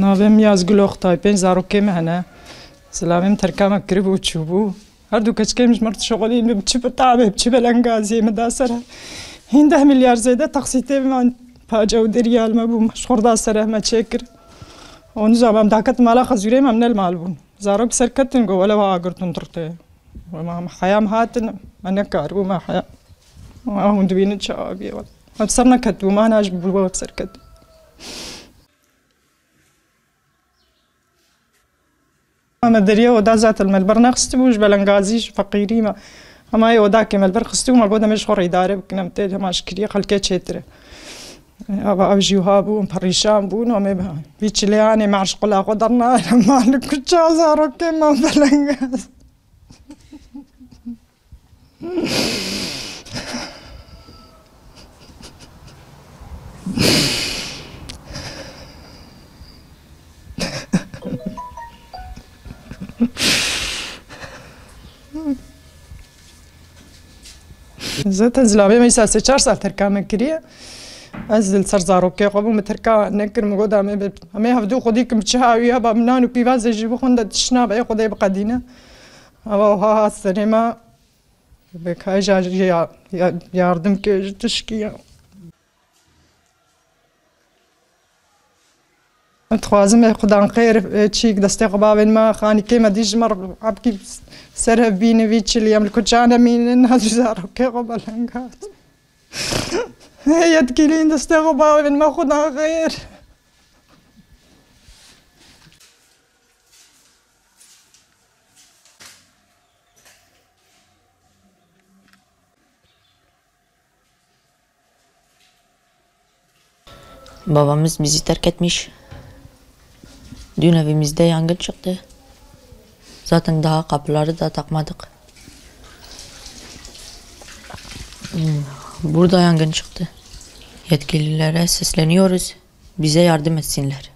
نابم یازگل اختای پنج زاروکی مهنه سلامیم ترکام کرب و چوبو هر دو کچ کمش مرد شغلی بچه بتعبه بچه بلنگازی مداسره هین 10 میلیارد زیده تقسیطه من پاجه و دریال مبو مشغور داسره ما چکر ونجا بام داكت مالا خزوري ما من المال بون زاروك سركتن جو ولا واقرتن ترتي وما حيام هاتن ما نكار وما حيا ما هون دوين شابي ولا ما بصرنا كت وما ناج بوا سركت ما دريا ودا ذات الملبر نخستوش بلنغازيش فقيري ما اما يوداك ملبر خستو ما قودا مش خور اداره بكنم تي ما شكري خلكه چتره ابا ابجيوها بون بريشان بون وما بيچلياني مع شغل قدرنا ما لك زارو كما بلنغاز زت زلابي ما يسال 4 سال تركا مكريه ازل سر زاروكي قبل ما تركا نكر مقودا ما هفدو خديك متشهاوي هبا منانو بيفاز يجيبو خند تشنا باي خدي بقدينا ها السينما بك هاجا yardım ki تشكي تخوازم خدان خير تشيك دستي قبابين ما خاني كيما ديج مر عبكي سرها بيني فيتش اللي يملكو جانا مين الناس زاروكي قبل هنقات هي تكيلين دستي قبابين ما خدان خير Babamız bizi terk etmiş. Dün evimizde yangın çıktı. Zaten daha kapıları da takmadık. Burada yangın çıktı. Yetkililere sesleniyoruz. Bize yardım etsinler.